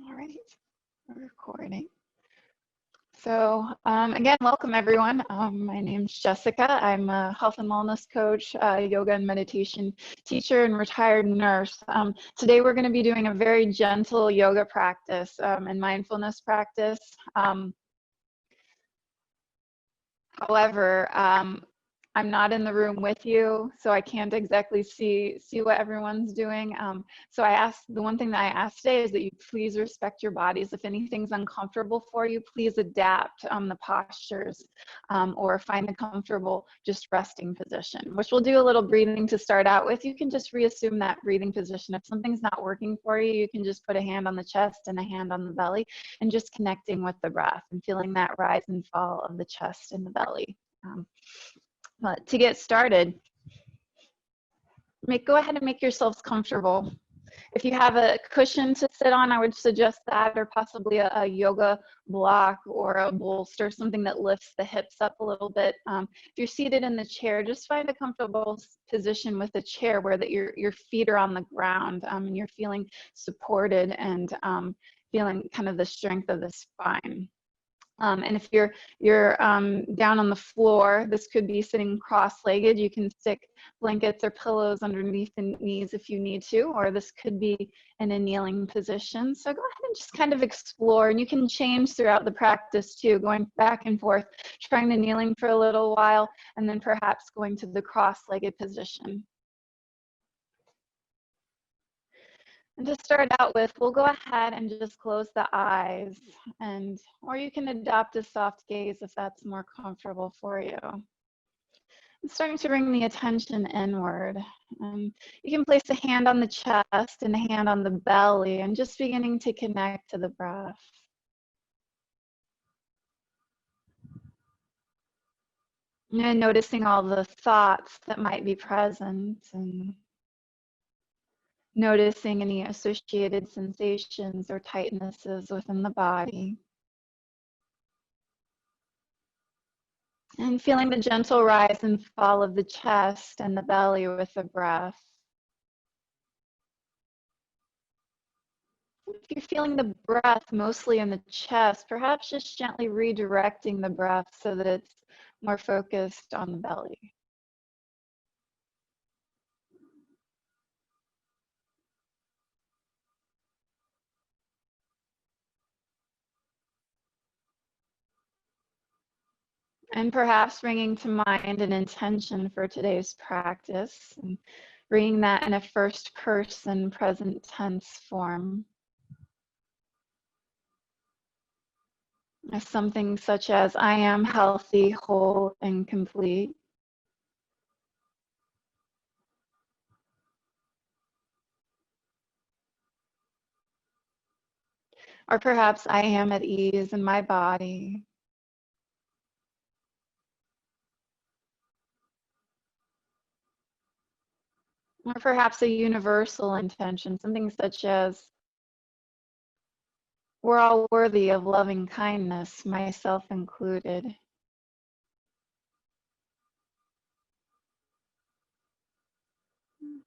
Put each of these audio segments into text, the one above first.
All right, we're recording. So again, welcome everyone. My name's Jessica. I'm a health and wellness coach, yoga and meditation teacher, and retired nurse. Today we're going to be doing a very gentle yoga practice and mindfulness practice. However, I'm not in the room with you, so I can't exactly see what everyone's doing. So the one thing that I asked today is that you please respect your bodies. If anything's uncomfortable for you, please adapt the postures or find a comfortable just resting position, which we'll do a little breathing to start out with. You can just reassume that breathing position. If something's not working for you, you can just put a hand on the chest and a hand on the belly and just connecting with the breath and feeling that rise and fall of the chest and the belly. But to get started, go ahead and make yourselves comfortable. If you have a cushion to sit on, I would suggest that, or possibly a yoga block or a bolster, something that lifts the hips up a little bit. If you're seated in the chair, just find a comfortable position with a chair where your feet are on the ground and you're feeling supported and feeling kind of the strength of the spine. And if you're down on the floor, this could be sitting cross-legged. You can stick blankets or pillows underneath the knees if you need to, or this could be in a kneeling position. So go ahead and just kind of explore, and you can change throughout the practice too, going back and forth, trying the kneeling for a little while, and then perhaps going to the cross-legged position. And to start out with, we'll go ahead and just close the eyes, or you can adopt a soft gaze if that's more comfortable for you. I'm starting to bring the attention inward. You can place a hand on the chest and a hand on the belly and just beginning to connect to the breath. And noticing all the thoughts that might be present, and noticing any associated sensations or tightnesses within the body. And feeling the gentle rise and fall of the chest and the belly with the breath. If you're feeling the breath mostly in the chest, perhaps just gently redirecting the breath so that it's more focused on the belly. And perhaps bringing to mind an intention for today's practice, and bringing that in a first person present tense form. Something such as, I am healthy, whole, and complete. Or perhaps, I am at ease in my body. Or perhaps a universal intention, something such as, we're all worthy of loving kindness, myself included.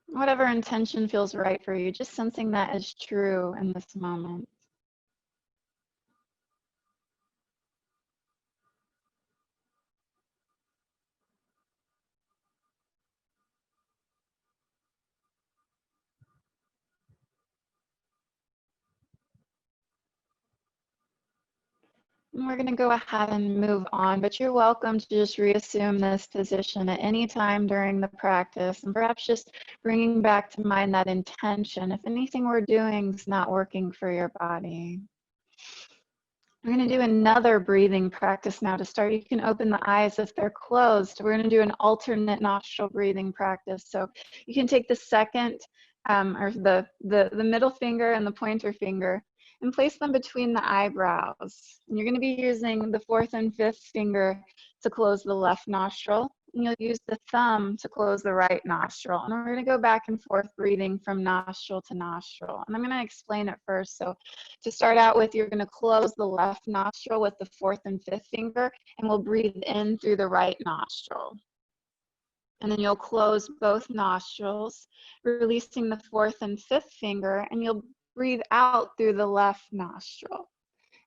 Whatever intention feels right for you, just sensing that is true in this moment. And we're going to go ahead and move on, but you're welcome to just reassume this position at any time during the practice, and perhaps just bringing back to mind that intention if anything we're doing is not working for your body. We're going to do another breathing practice now to start. You can open the eyes if they're closed. We're going to do an alternate nostril breathing practice. So you can take the second or the middle finger and the pointer finger and place them between the eyebrows. And you're going to be using the fourth and fifth finger to close the left nostril. And you'll use the thumb to close the right nostril. And we're going to go back and forth breathing from nostril to nostril. And I'm going to explain it first. So to start out with, you're going to close the left nostril with the fourth and fifth finger, and we'll breathe in through the right nostril. And then you'll close both nostrils, releasing the fourth and fifth finger, and you'll breathe out through the left nostril.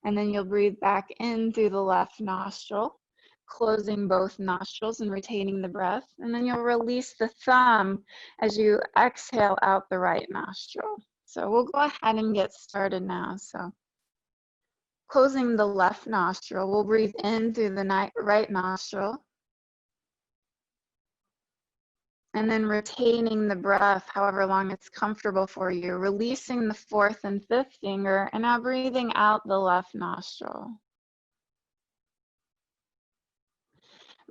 And then you'll breathe back in through the left nostril, closing both nostrils and retaining the breath. And then you'll release the thumb as you exhale out the right nostril. So we'll go ahead and get started now. So closing the left nostril, we'll breathe in through the right nostril. And then retaining the breath, however long it's comfortable for you, releasing the fourth and fifth finger, and now breathing out the left nostril.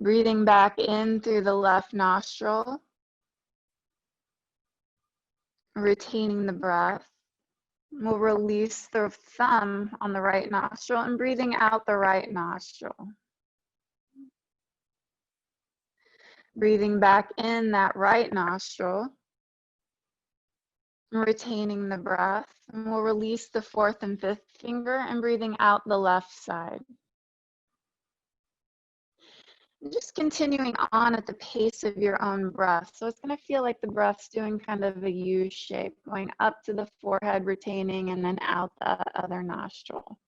Breathing back in through the left nostril, retaining the breath. We'll release the thumb on the right nostril and breathing out the right nostril. Breathing back in that right nostril, retaining the breath. And we'll release the fourth and fifth finger and breathing out the left side. Just continuing on at the pace of your own breath. So it's going to feel like the breath's doing kind of a U shape, going up to the forehead, retaining, and then out the other nostril.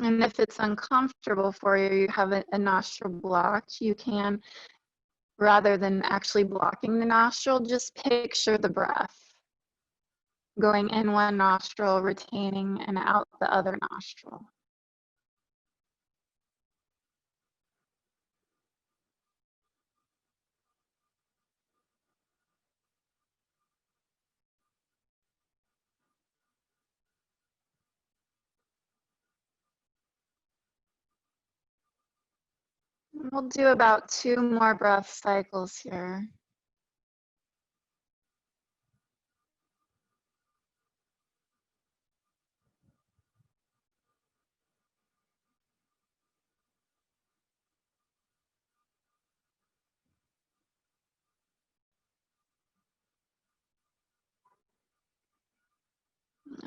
And if it's uncomfortable for you, you have a nostril blocked, you can, rather than actually blocking the nostril, just picture the breath going in one nostril, retaining, and out the other nostril. We'll do about 2 more breath cycles here.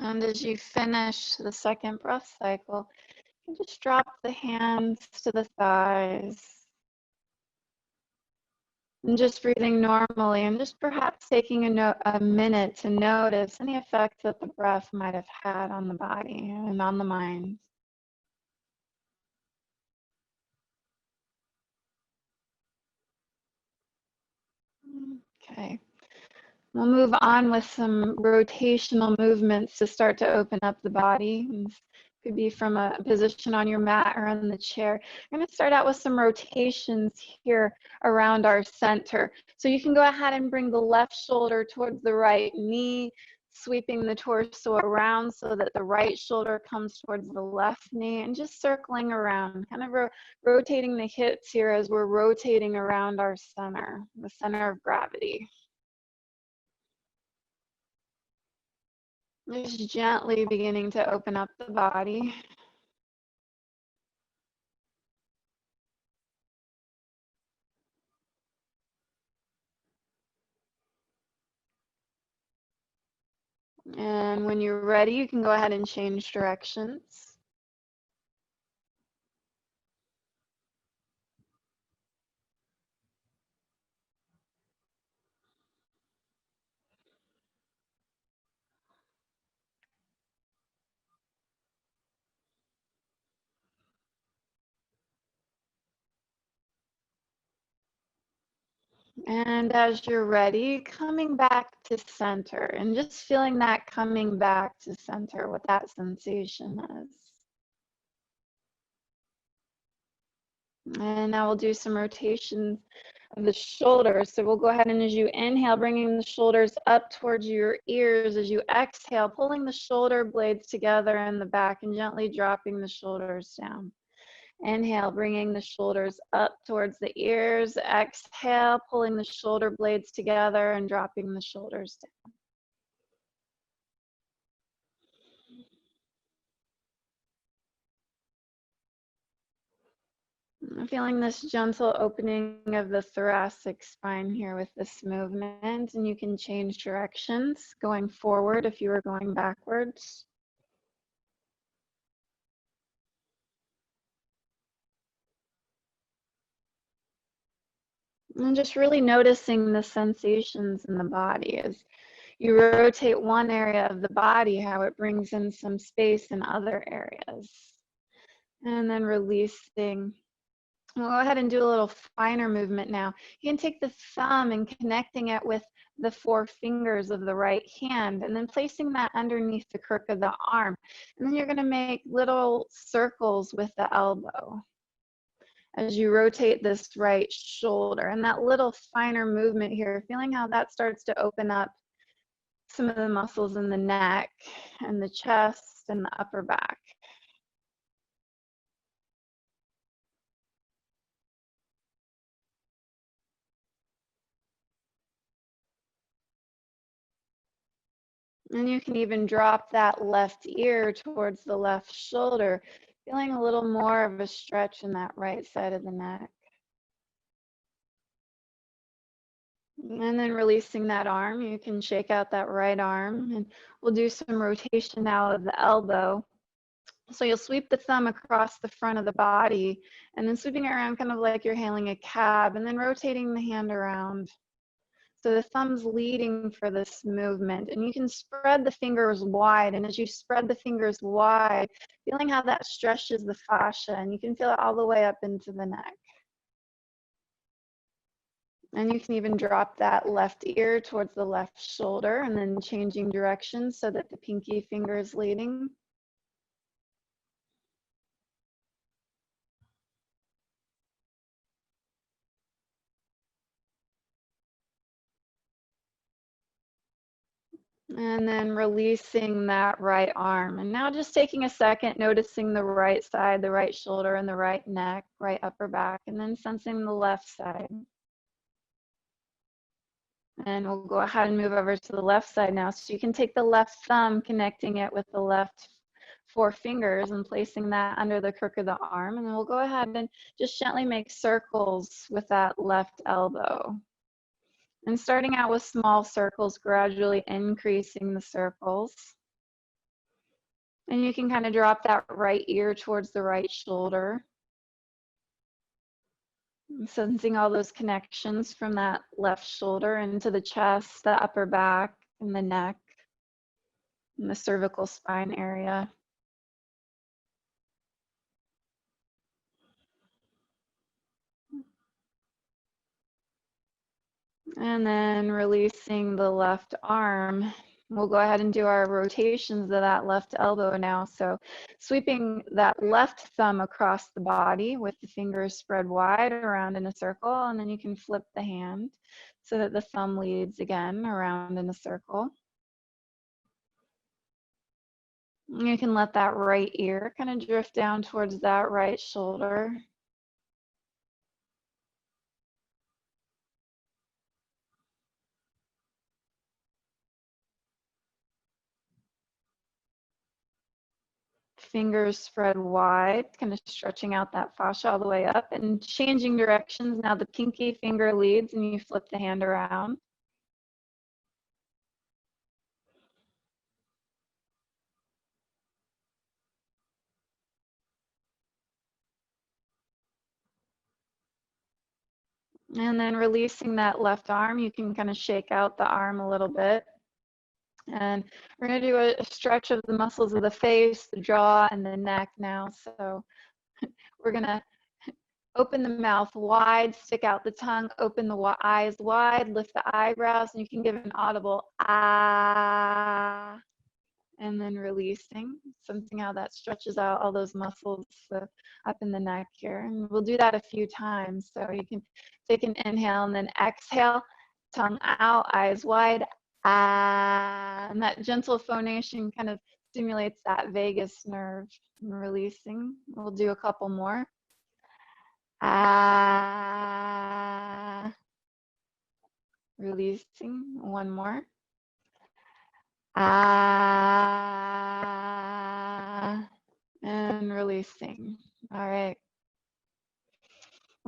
And as you finish the second breath cycle, you just drop the hands to the thighs. And just breathing normally, and just perhaps taking a minute to notice any effects that the breath might have had on the body and on the mind. Okay. We'll move on with some rotational movements to start to open up the body. This could be from a position on your mat or on the chair. I'm going to start out with some rotations here around our center. So you can go ahead and bring the left shoulder towards the right knee, sweeping the torso around so that the right shoulder comes towards the left knee, and just circling around, kind of rotating the hips here as we're rotating around our center, the center of gravity. Just gently beginning to open up the body. And when you're ready, you can go ahead and change directions. And as you're ready, coming back to center and just feeling that coming back to center, what that sensation is. And now we'll do some rotations of the shoulders. So we'll go ahead and as you inhale, bringing the shoulders up towards your ears. As you exhale, pulling the shoulder blades together in the back and gently dropping the shoulders down. Inhale, bringing the shoulders up towards the ears. Exhale, pulling the shoulder blades together and dropping the shoulders down. I'm feeling this gentle opening of the thoracic spine here with this movement, and you can change directions going forward if you were going backwards. And just really noticing the sensations in the body as you rotate one area of the body, how it brings in some space in other areas. And then releasing. We'll go ahead and do a little finer movement now. You can take the thumb and connecting it with the 4 fingers of the right hand and then placing that underneath the crook of the arm. And then you're going to make little circles with the elbow as you rotate this right shoulder. And that little finer movement here, feeling how that starts to open up some of the muscles in the neck and the chest and the upper back. And you can even drop that left ear towards the left shoulder, feeling a little more of a stretch in that right side of the neck. And then releasing that arm, you can shake out that right arm, and we'll do some rotation now of the elbow. So you'll sweep the thumb across the front of the body and then sweeping it around kind of like you're hailing a cab and then rotating the hand around. So the thumb's leading for this movement, and you can spread the fingers wide. And as you spread the fingers wide, feeling how that stretches the fascia, and you can feel it all the way up into the neck. And you can even drop that left ear towards the left shoulder and then changing directions so that the pinky finger is leading. And then releasing that right arm. And now just taking a second, noticing the right side, the right shoulder and the right neck, right upper back, and then sensing the left side. And we'll go ahead and move over to the left side now. So you can take the left thumb, connecting it with the left 4 fingers and placing that under the crook of the arm. And then we'll go ahead and just gently make circles with that left elbow. And starting out with small circles, gradually increasing the circles. And you can kind of drop that right ear towards the right shoulder. Sensing all those connections from that left shoulder into the chest, the upper back, and the neck, and the cervical spine area. And then releasing the left arm. We'll go ahead and do our rotations of that left elbow now. So sweeping that left thumb across the body with the fingers spread wide around in a circle, and then you can flip the hand so that the thumb leads again around in a circle. You can let that right ear kind of drift down towards that right shoulder. Fingers spread wide, kind of stretching out that fascia all the way up and changing directions. Now the pinky finger leads and you flip the hand around. And then releasing that left arm, you can kind of shake out the arm a little bit. And we're going to do a stretch of the muscles of the face, the jaw, and the neck now. So we're going to open the mouth wide, stick out the tongue, open the eyes wide, lift the eyebrows, and you can give an audible ah. And then releasing, sensing how that stretches out all those muscles up in the neck here. And we'll do that a few times. So you can take an inhale and then exhale, tongue out, eyes wide, ah. And that gentle phonation kind of stimulates that vagus nerve. And releasing, we'll do a couple more. Ah. Releasing, one more. Ah, and releasing. All right.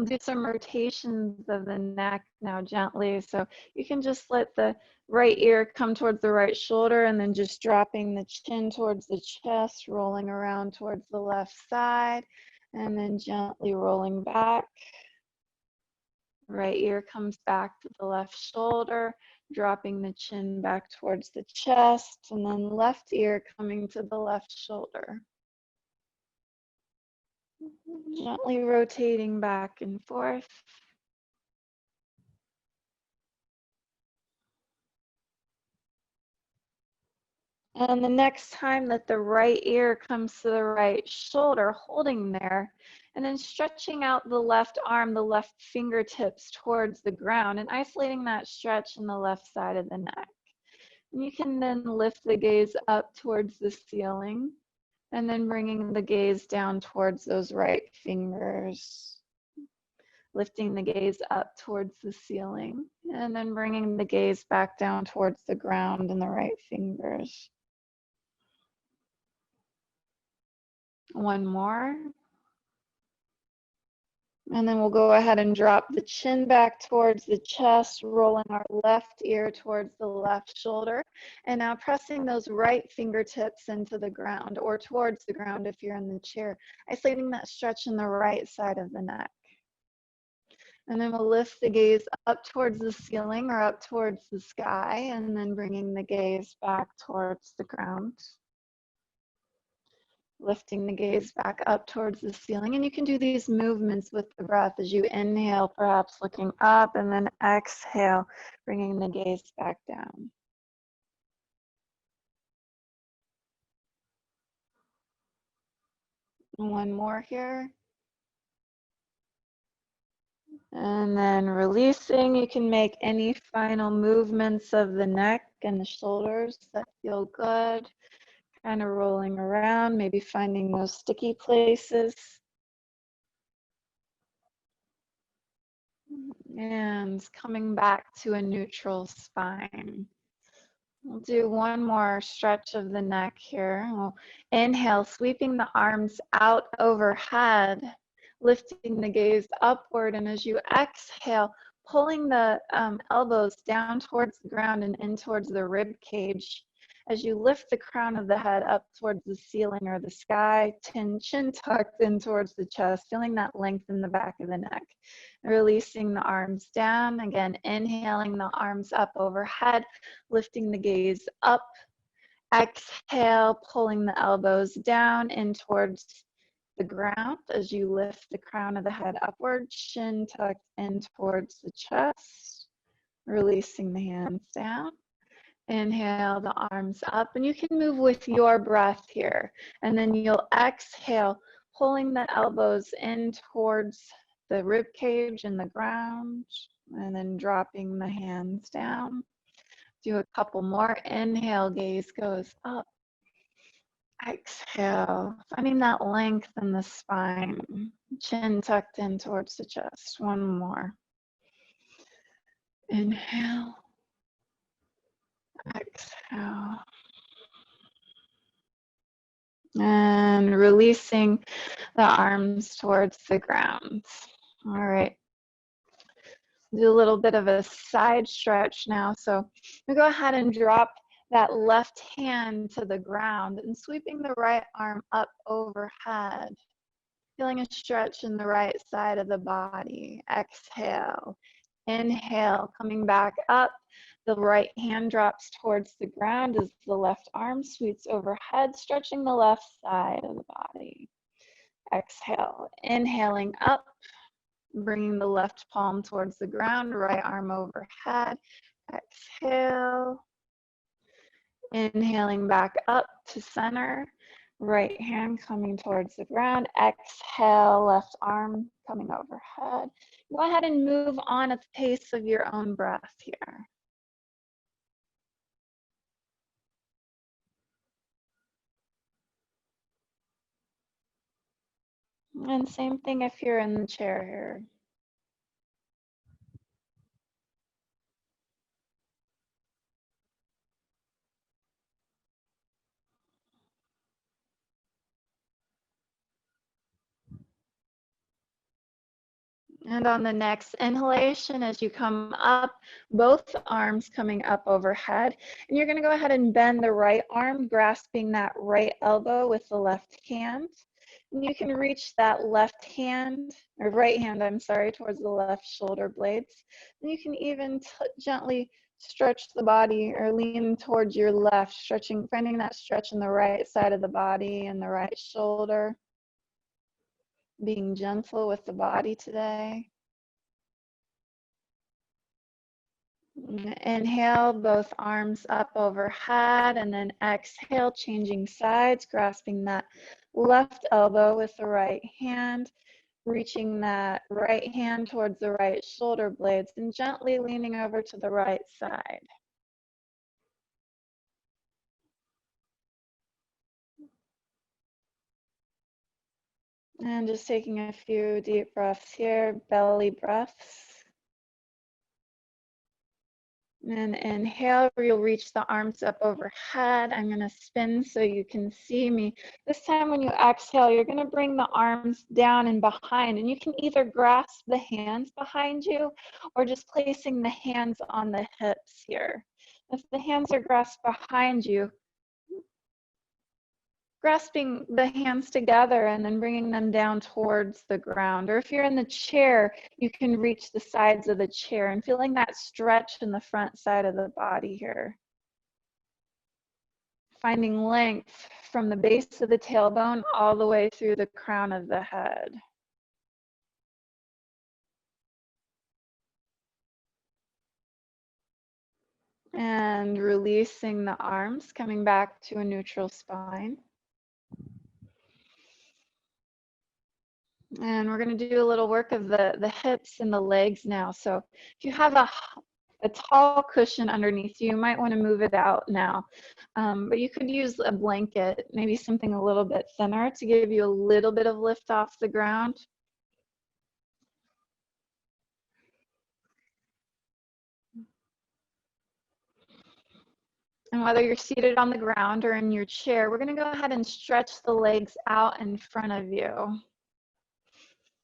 We'll do some rotations of the neck now gently. So you can just let the right ear come towards the right shoulder and then just dropping the chin towards the chest, rolling around towards the left side, and then gently rolling back. Right ear comes back to the left shoulder, dropping the chin back towards the chest, and then left ear coming to the left shoulder. Gently rotating back and forth. And the next time that the right ear comes to the right shoulder, holding there, and then stretching out the left arm, the left fingertips towards the ground, and isolating that stretch in the left side of the neck. And you can then lift the gaze up towards the ceiling, and then bringing the gaze down towards those right fingers. Lifting the gaze up towards the ceiling, and then bringing the gaze back down towards the ground and the right fingers. One more. And then we'll go ahead and drop the chin back towards the chest, rolling our left ear towards the left shoulder. And now pressing those right fingertips into the ground or towards the ground if you're in the chair, isolating that stretch in the right side of the neck. And then we'll lift the gaze up towards the ceiling or up towards the sky, and then bringing the gaze back towards the ground. Lifting the gaze back up towards the ceiling. And you can do these movements with the breath as you inhale, perhaps looking up, and then exhale, bringing the gaze back down. One more here. And then releasing, you can make any final movements of the neck and the shoulders that feel good. Kind of rolling around, maybe finding those sticky places. And coming back to a neutral spine. We'll do one more stretch of the neck here. We'll inhale, sweeping the arms out overhead, lifting the gaze upward. And as you exhale, pulling the elbows down towards the ground and in towards the rib cage. As you lift the crown of the head up towards the ceiling or the sky, chin tucked in towards the chest, feeling that length in the back of the neck. Releasing the arms down. Again, inhaling the arms up overhead, lifting the gaze up. Exhale, pulling the elbows down in towards the ground as you lift the crown of the head upward, chin tucked in towards the chest. Releasing the hands down. Inhale the arms up, and you can move with your breath here. And then you'll exhale, pulling the elbows in towards the rib cage and the ground, and then dropping the hands down. Do a couple more. Inhale, gaze goes up. Exhale, finding that length in the spine, chin tucked in towards the chest. One more. Inhale. Exhale. And releasing the arms towards the ground. All right. Do a little bit of a side stretch now. So we go ahead and drop that left hand to the ground and sweeping the right arm up overhead. Feeling a stretch in the right side of the body. Exhale. Inhale, coming back up. The right hand drops towards the ground as the left arm sweeps overhead, stretching the left side of the body. Exhale, inhaling up, bringing the left palm towards the ground, right arm overhead. Exhale, inhaling back up to center, right hand coming towards the ground. Exhale, left arm coming overhead. Go ahead and move on at the pace of your own breath here. And same thing if you're in the chair here. And on the next inhalation, as you come up, both arms coming up overhead, and you're going to go ahead and bend the right arm, grasping that right elbow with the left hand. And you can reach that left hand, or right hand, I'm sorry, towards the left shoulder blades. And you can even gently stretch the body or lean towards your left, stretching, finding that stretch in the right side of the body and the right shoulder. Being gentle with the body today. Inhale, both arms up overhead, and then exhale, changing sides, grasping that left elbow with the right hand, reaching that right hand towards the right shoulder blades, and gently leaning over to the right side. And just taking a few deep breaths here, belly breaths. And inhale, you'll reach the arms up overhead. I'm going to spin so you can see me. This time when you exhale, you're going to bring the arms down and behind. And you can either grasp the hands behind you or just placing the hands on the hips here. If the hands are grasped behind you, grasping the hands together and then bringing them down towards the ground. Or if you're in the chair, you can reach the sides of the chair and feeling that stretch in the front side of the body here. Finding length from the base of the tailbone all the way through the crown of the head. And releasing the arms, coming back to a neutral spine. And we're going to do a little work of the hips and the legs now. So if you have a tall cushion underneath you, you might want to move it out now. But you could use a blanket, maybe something a little bit thinner to give you a little bit of lift off the ground. And whether you're seated on the ground or in your chair, we're going to go ahead and stretch the legs out in front of you.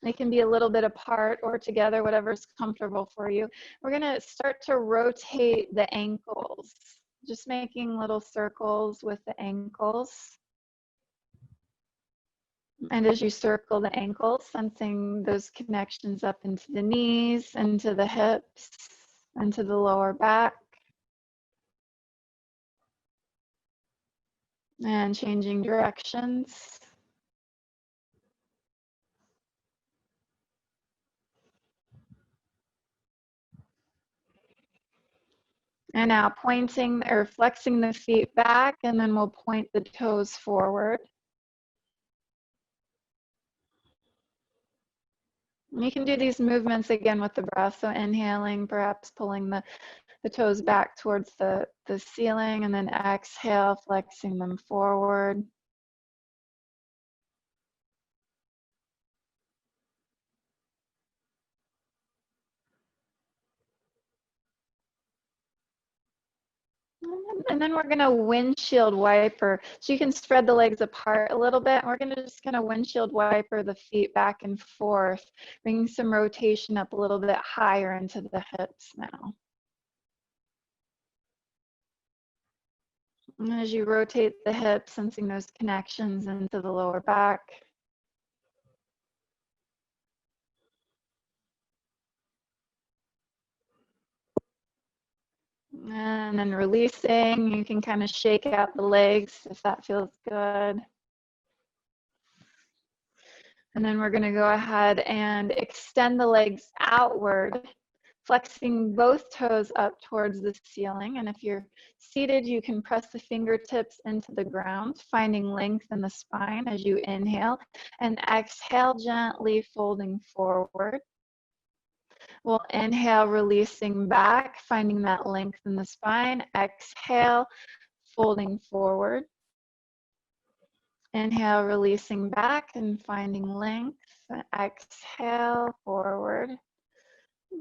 They can be a little bit apart or together, whatever's comfortable for you. We're going to start to rotate the ankles, just making little circles with the ankles. And as you circle the ankles, sensing those connections up into the knees, into the hips, into the lower back. And changing directions. And now pointing or flexing the feet back, and then we'll point the toes forward. You can do these movements again with the breath. So inhaling, perhaps pulling the toes back towards the ceiling, and then exhale, flexing them forward. And then we're going to windshield wiper. So you can spread the legs apart a little bit. We're going to just kind of windshield wiper the feet back and forth, bringing some rotation up a little bit higher into the hips now. And as you rotate the hips, sensing those connections into the lower back. And then releasing, you can kind of shake out the legs if that feels good. And then we're going to go ahead and extend the legs outward, flexing both toes up towards the ceiling. And if you're seated, you can press the fingertips into the ground, finding length in the spine as you inhale, and exhale, gently folding forward. We'll inhale, releasing back, finding that length in the spine. Exhale, folding forward. Inhale, releasing back and finding length. Exhale, forward.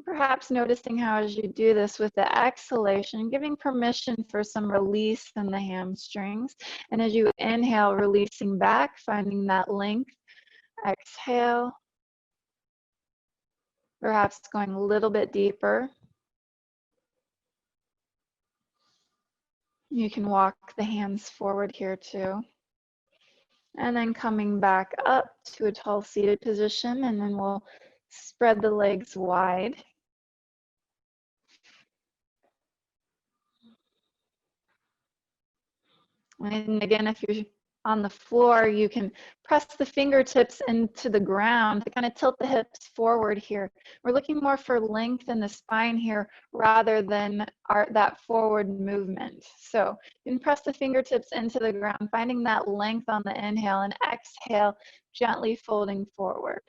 Perhaps noticing how as you do this with the exhalation, giving permission for some release in the hamstrings. And as you inhale, releasing back, finding that length. Exhale. perhaps going a little bit deeper. You can walk the hands forward here too. And then coming back up to a tall seated position, and then we'll spread the legs wide. And again, if you're on the floor, you can press the fingertips into the ground to kind of tilt the hips forward here. We're looking more for length in the spine here rather than that forward movement. So you can press the fingertips into the ground, finding that length on the inhale, and exhale, gently folding forward.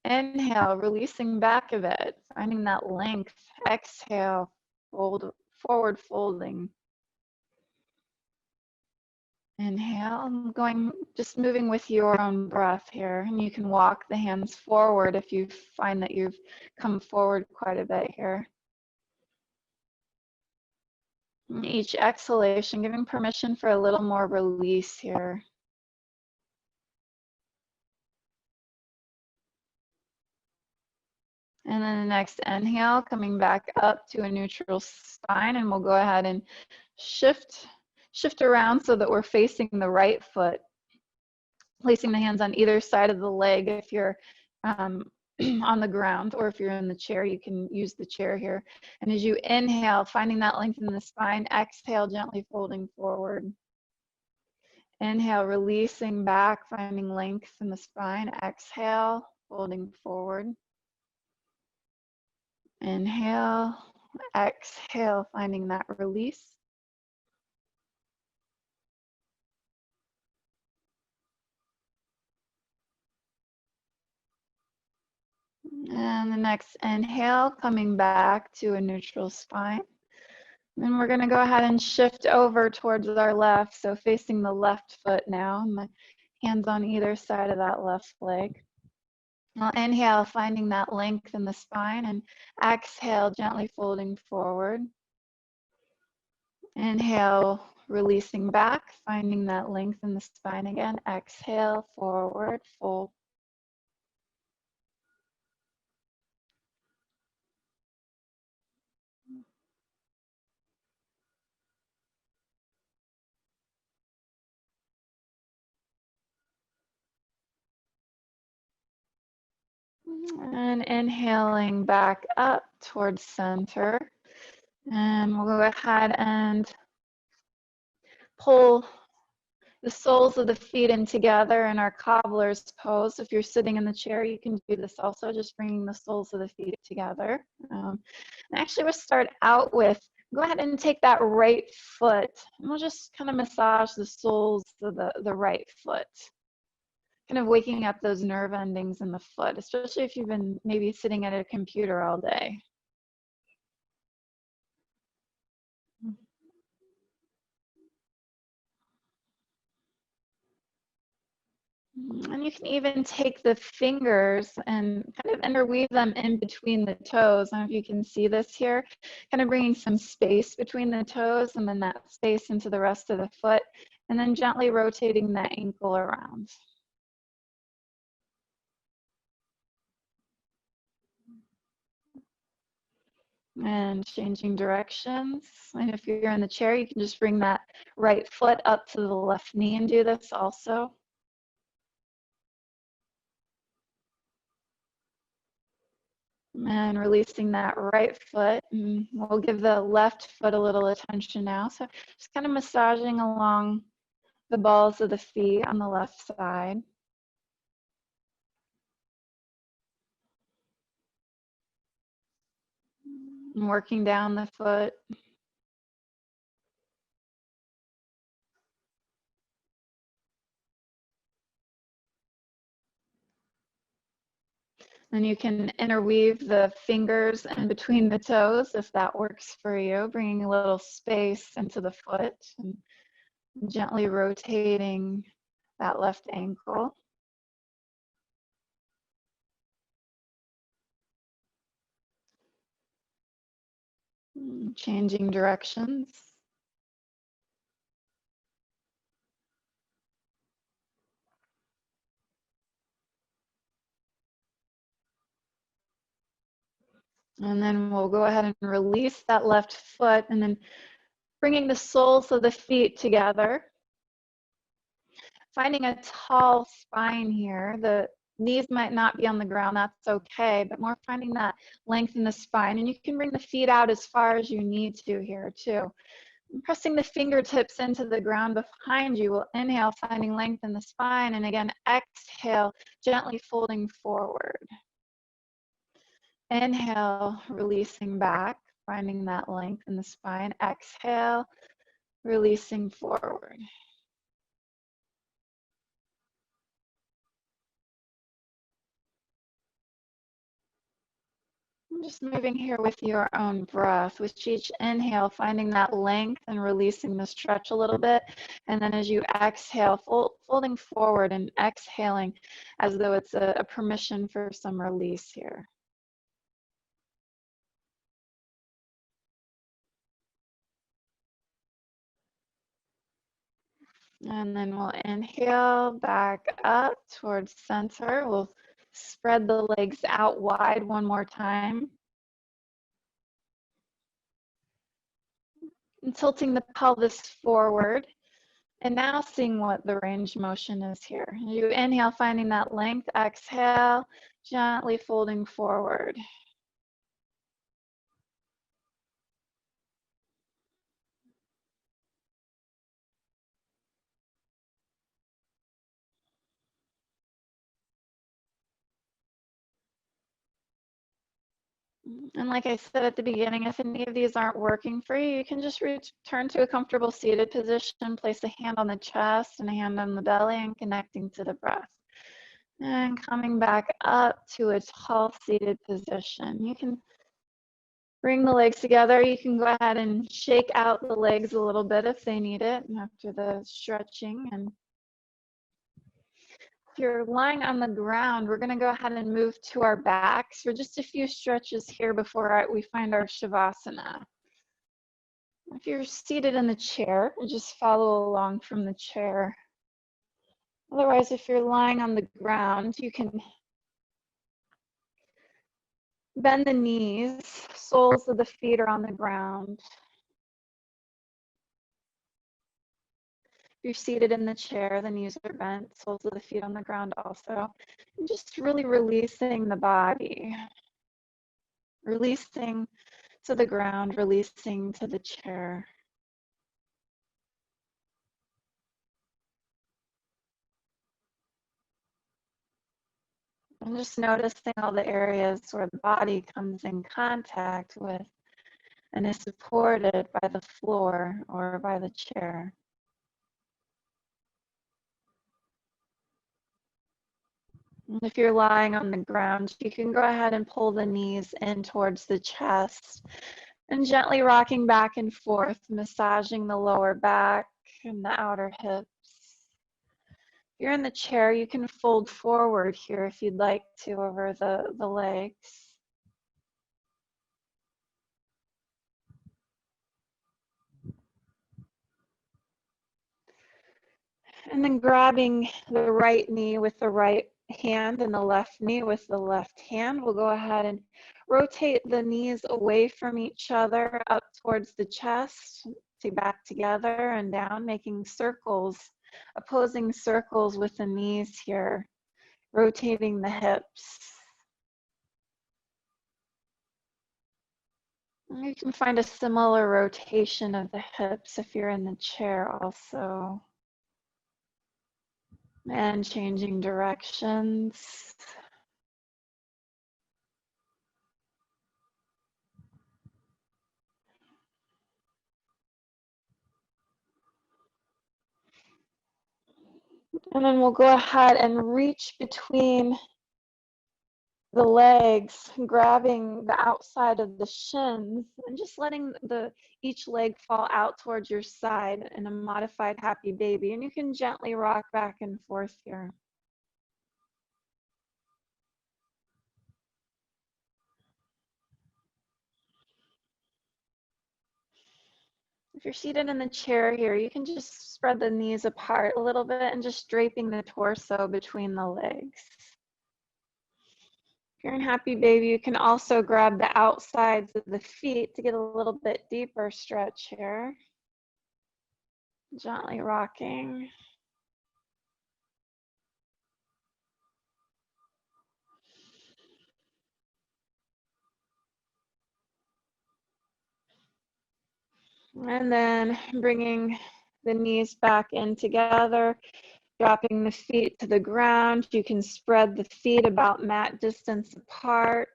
Inhale, releasing back a bit, finding that length. Exhale, fold forward, folding. Inhale, I'm just moving with your own breath here, and you can walk the hands forward if you find that you've come forward quite a bit here. And each exhalation, giving permission for a little more release here. And then the next inhale, coming back up to a neutral spine, and we'll go ahead and shift around so that we're facing the right foot. Placing the hands on either side of the leg if you're on the ground, or if you're in the chair, you can use the chair here. And as you inhale, finding that length in the spine, exhale, gently folding forward. Inhale, releasing back, finding length in the spine. Exhale, folding forward. Inhale, exhale, finding that release. And the next inhale, coming back to a neutral spine. Then we're going to go ahead and shift over towards our left, so facing the left foot now, and the hands on either side of that left leg. I'll inhale, finding that length in the spine, and exhale, gently folding forward. Inhale, releasing back, finding that length in the spine again. Exhale, forward, fold. And inhaling back up towards center. And we'll go ahead and pull the soles of the feet in together in our Cobblers Pose. If you're sitting in the chair, you can do this also, just bringing the soles of the feet together. And actually, we'll start out with, go ahead and take that right foot, and we'll just kind of massage the soles of the right foot. Kind of waking up those nerve endings in the foot, especially if you've been maybe sitting at a computer all day. And you can even take the fingers and kind of interweave them in between the toes. I don't know if you can see this here, kind of bringing some space between the toes and then that space into the rest of the foot, and then gently rotating that ankle around. And changing directions. And if you're in the chair, you can just bring that right foot up to the left knee and do this also. And releasing that right foot. And we'll give the left foot a little attention now. So just kind of massaging along the balls of the feet on the left side. And working down the foot. And you can interweave the fingers in between the toes if that works for you, bringing a little space into the foot and gently rotating that left ankle. Changing directions. And then we'll go ahead and release that left foot, and then bringing the soles of the feet together. Finding a tall spine here. The knees might not be on the ground, that's okay, but more finding that length in the spine. And you can bring the feet out as far as you need to here too. And pressing the fingertips into the ground behind you. We'll inhale, finding length in the spine, and again, exhale, gently folding forward. Inhale, releasing back, finding that length in the spine. Exhale, releasing forward. I'm just moving here with your own breath. With each inhale, finding that length and releasing the stretch a little bit. And then as you exhale, folding forward and exhaling as though it's a permission for some release here. And then we'll inhale back up towards center. We'll spread the legs out wide one more time. And tilting the pelvis forward. And now seeing what the range motion is here. You inhale, finding that length. Exhale, gently folding forward. And like I said at the beginning, if any of these aren't working for you, you can just return to a comfortable seated position, place a hand on the chest and a hand on the belly and connecting to the breath. And coming back up to a tall seated position. You can bring the legs together. You can go ahead and shake out the legs a little bit if they need it after the stretching. And if you're lying on the ground, we're going to go ahead and move to our backs for just a few stretches here before we find our Shavasana. If you're seated in the chair, just follow along from the chair. Otherwise, if you're lying on the ground, you can bend the knees, soles of the feet are on the ground. If you're seated in the chair, the knees are bent, soles of the feet on the ground also. And just really releasing the body. Releasing to the ground, releasing to the chair. And just noticing all the areas where the body comes in contact with and is supported by the floor or by the chair. And if you're lying on the ground, you can go ahead and pull the knees in towards the chest and gently rocking back and forth, massaging the lower back and the outer hips. If you're in the chair, you can fold forward here if you'd like to over the legs. And then grabbing the right knee with the right hand and the left knee with the left hand, we'll go ahead and rotate the knees away from each other up towards the chest, back together and down, making circles, opposing circles with the knees here, rotating the hips. And you can find a similar rotation of the hips if you're in the chair also. And changing directions. And then we'll go ahead and reach between the legs, grabbing the outside of the shins and just letting each leg fall out towards your side in a modified happy baby. And you can gently rock back and forth here. If you're seated in the chair here, you can just spread the knees apart a little bit and just draping the torso between the legs. If you're in happy baby, you can also grab the outsides of the feet to get a little bit deeper stretch here. Gently rocking. And then bringing the knees back in together, dropping the feet to the ground. You can spread the feet about mat distance apart,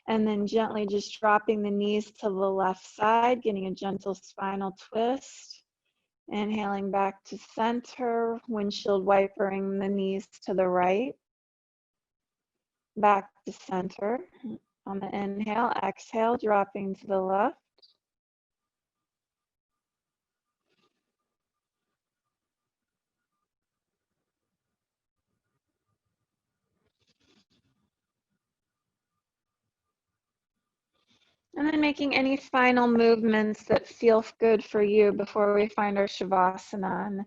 and then gently just dropping the knees to the left side, getting a gentle spinal twist. Inhaling back to center, windshield wipering the knees to the right. Back to center. On the inhale, exhale, dropping to the left. And then making any final movements that feel good for you before we find our Shavasana. And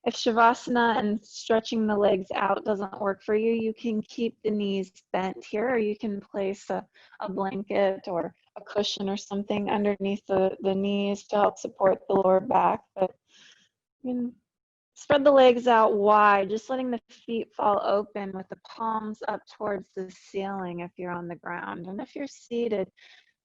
if Shavasana and stretching the legs out doesn't work for you, you can keep the knees bent here, or you can place a blanket or a cushion or something underneath the knees to help support the lower back. But you can spread the legs out wide, just letting the feet fall open with the palms up towards the ceiling if you're on the ground. And if you're seated,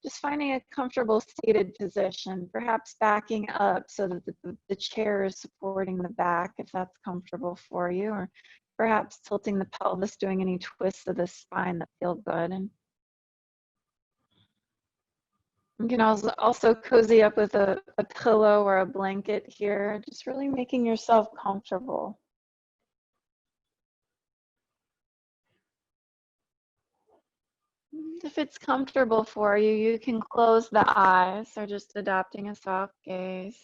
just finding a comfortable seated position, perhaps backing up so that the chair is supporting the back if that's comfortable for you, or perhaps tilting the pelvis, doing any twists of the spine that feel good. And you can also cozy up with a pillow or a blanket here, just really making yourself comfortable. If it's comfortable for you, you can close the eyes or just adopting a soft gaze.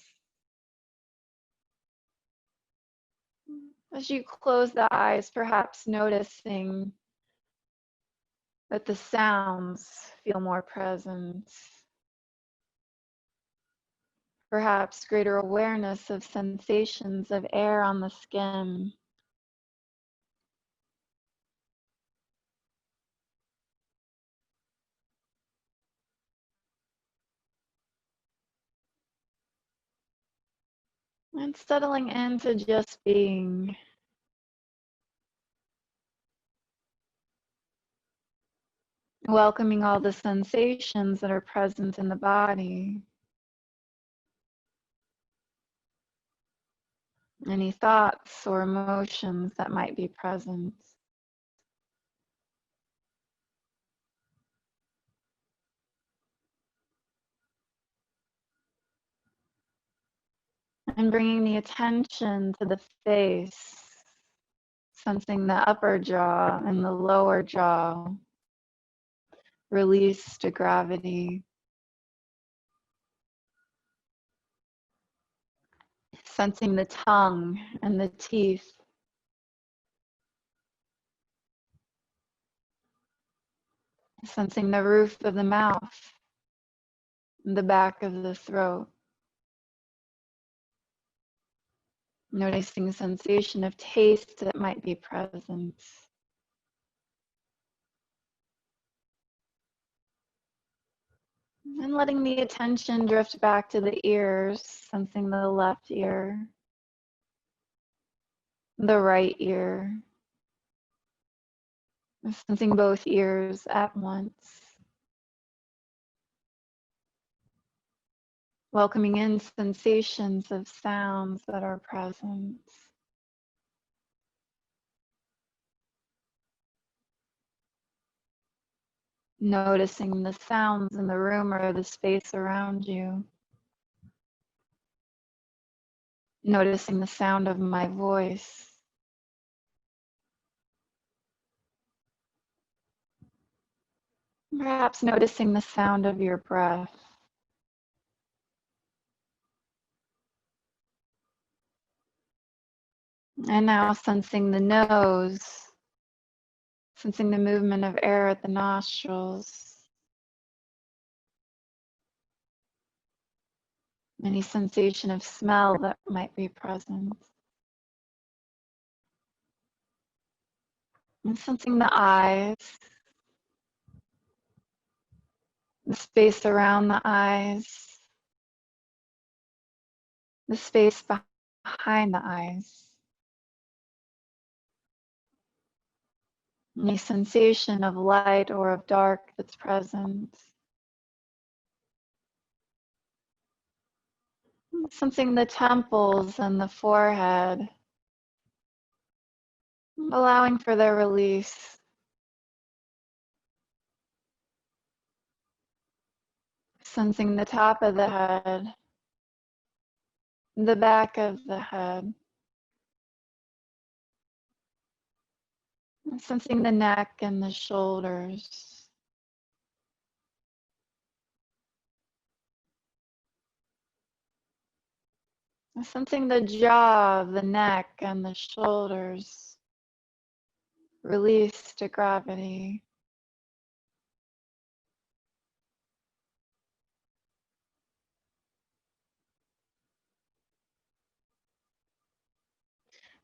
As you close the eyes, perhaps noticing that the sounds feel more present. Perhaps greater awareness of sensations of air on the skin. And settling into just being. Welcoming all the sensations that are present in the body. Any thoughts or emotions that might be present. And bringing the attention to the face, sensing the upper jaw and the lower jaw, release to gravity. Sensing the tongue and the teeth. Sensing the roof of the mouth, the back of the throat. Noticing the sensation of taste that might be present. And letting the attention drift back to the ears, sensing the left ear, the right ear, sensing both ears at once. Welcoming in sensations of sounds that are present. Noticing the sounds in the room or the space around you. Noticing the sound of my voice. Perhaps noticing the sound of your breath. And now sensing the nose, sensing the movement of air at the nostrils. Any sensation of smell that might be present. And sensing the eyes. space around the eyes, the space behind the eyes. Any sensation of light or of dark that's present. Sensing the temples and the forehead, allowing for their release. Sensing the top of the head, the back of the head. Sensing the neck and the shoulders. Sensing the jaw, the neck, and the shoulders. Release to gravity.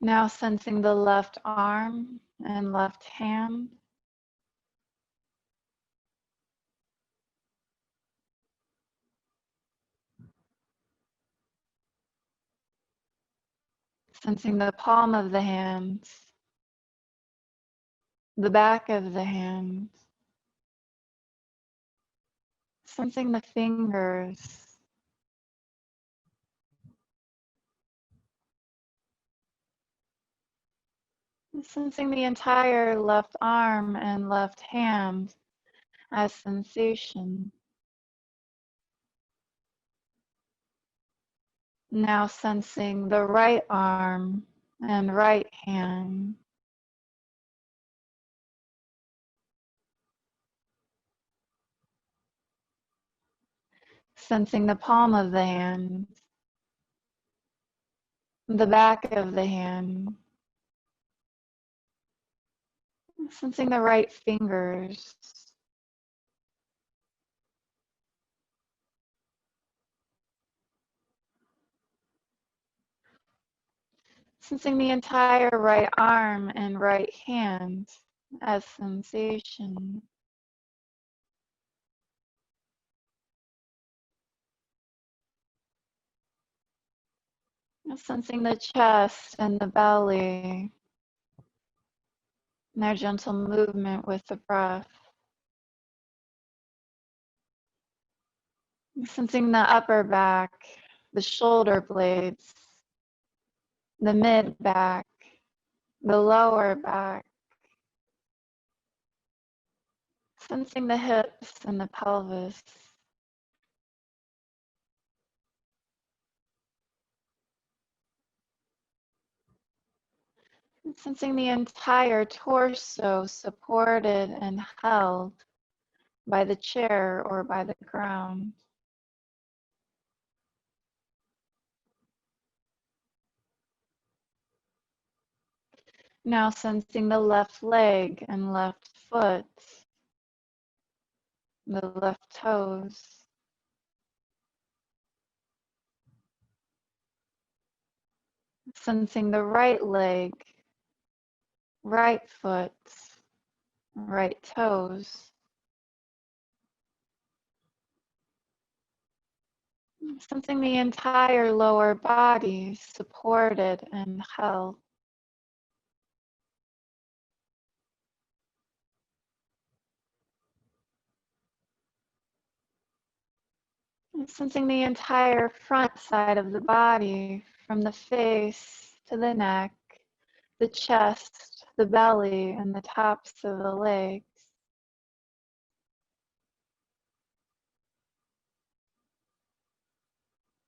Now sensing the left arm and left hand. Sensing the palm of the hand, the back of the hand. Sensing the fingers. Sensing the entire left arm and left hand as sensation. Now sensing the right arm and right hand. Sensing the palm of the hand, the back of the hand. Sensing the right fingers. Sensing the entire right arm and right hand as sensation. Sensing the chest and the belly, and their gentle movement with the breath. Sensing the upper back, the shoulder blades, the mid back, the lower back. Sensing the hips and the pelvis. Sensing the entire torso supported and held by the chair or by the ground. Now sensing the left leg and left foot, the left toes. Sensing the right leg, right foot, right toes. Sensing the entire lower body supported and held. And sensing the entire front side of the body, from the face to the neck, the chest, the belly, and the tops of the legs.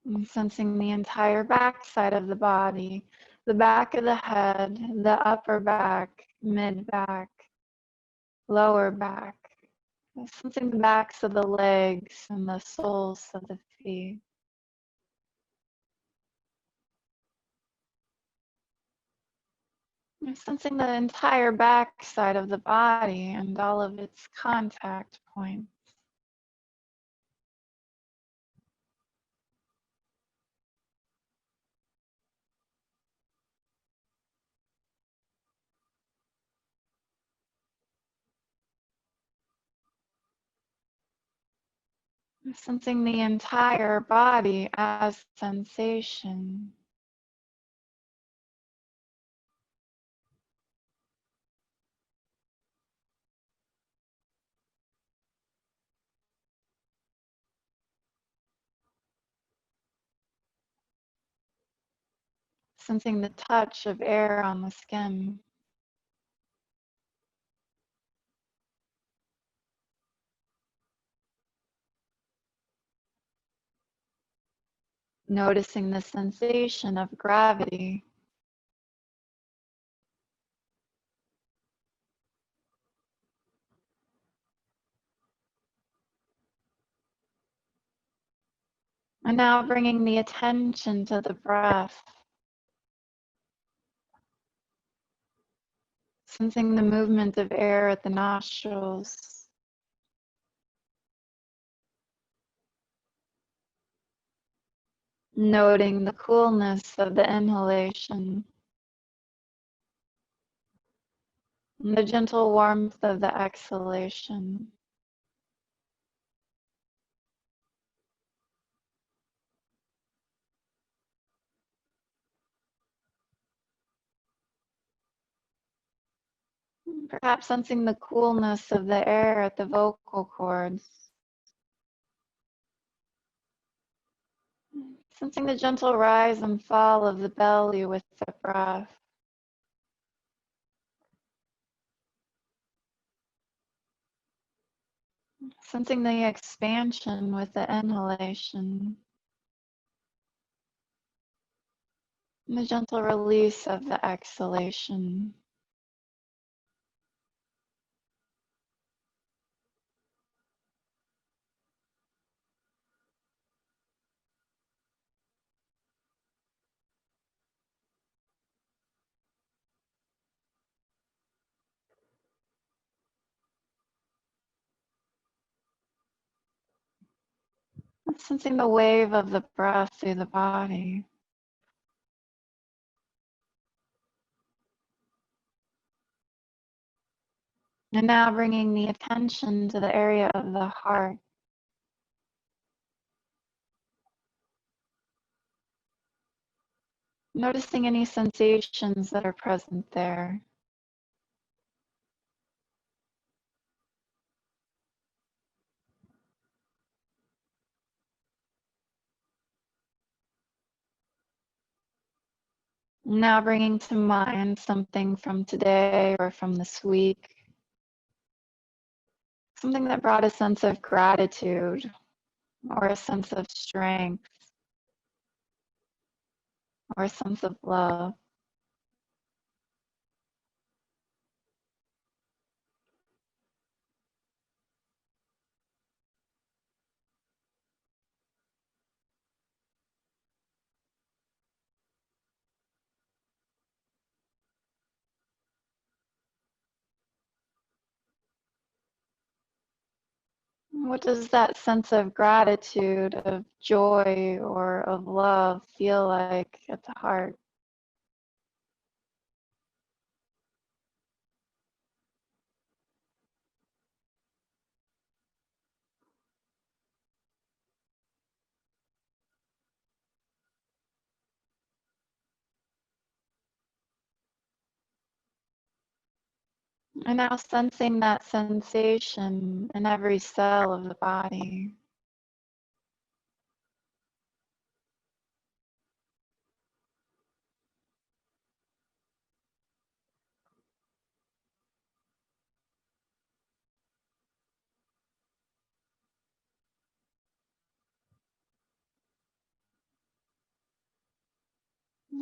And sensing the entire back side of the body, the back of the head, the upper back, mid back, lower back. Sensing the backs of the legs and the soles of the feet. And sensing the entire back side of the body and all of its contact points. Sensing the entire body as sensation. Sensing the touch of air on the skin. Noticing the sensation of gravity. And now bringing the attention to the breath. Sensing the movement of air at the nostrils. Noting the coolness of the inhalation. And the gentle warmth of the exhalation. Perhaps sensing the coolness of the air at the vocal cords. Sensing the gentle rise and fall of the belly with the breath. Sensing the expansion with the inhalation. And the gentle release of the exhalation. Sensing the wave of the breath through the body. And now bringing the attention to the area of the heart. Noticing any sensations that are present there. Now bringing to mind something from today or from this week. Something that brought a sense of gratitude or a sense of strength or a sense of love. What does that sense of gratitude, of joy, or of love feel like at the heart? And now sensing that sensation in every cell of the body.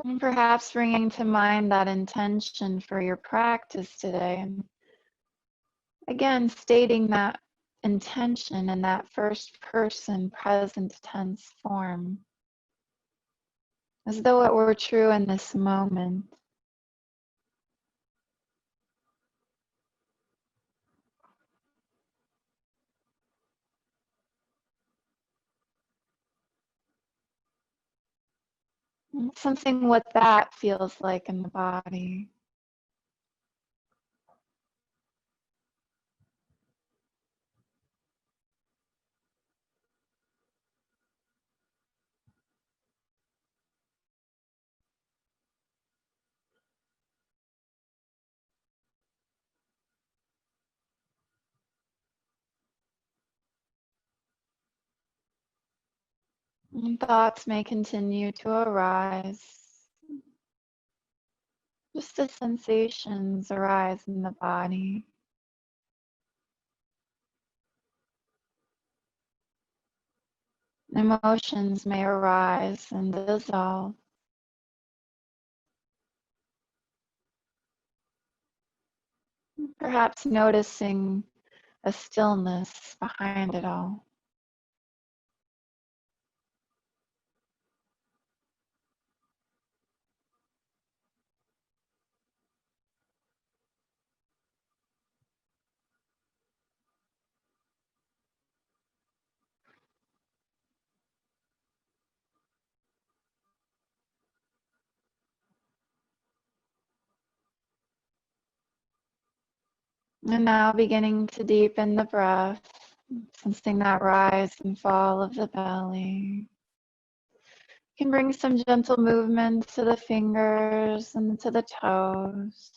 And perhaps bringing to mind that intention for your practice today. And again, stating that intention in that first person present tense form, as though it were true in this moment. And sensing what that feels like in the body. And thoughts may continue to arise. Just as sensations arise in the body. Emotions may arise and dissolve. Perhaps noticing a stillness behind it all. And now beginning to deepen the breath, sensing that rise and fall of the belly. You can bring some gentle movement to the fingers and to the toes.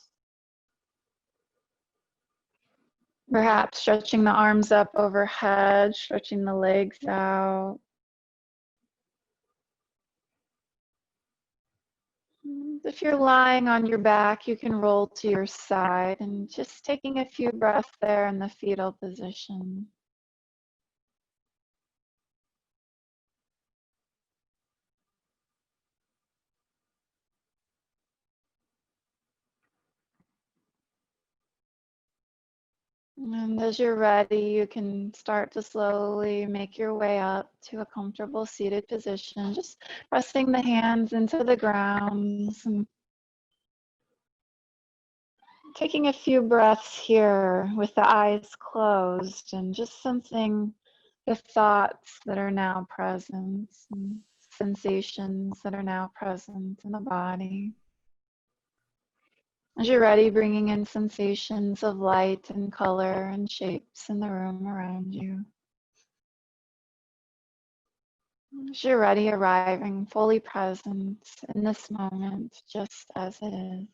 Perhaps stretching the arms up overhead, stretching the legs out. If you're lying on your back, you can roll to your side and just taking a few breaths there in the fetal position. And as you're ready, you can start to slowly make your way up to a comfortable seated position, just pressing the hands into the ground and taking a few breaths here with the eyes closed and just sensing the thoughts that are now present and sensations that are now present in the body. As you're ready, bringing in sensations of light and color and shapes in the room around you. As you're ready, arriving fully present in this moment, just as it is.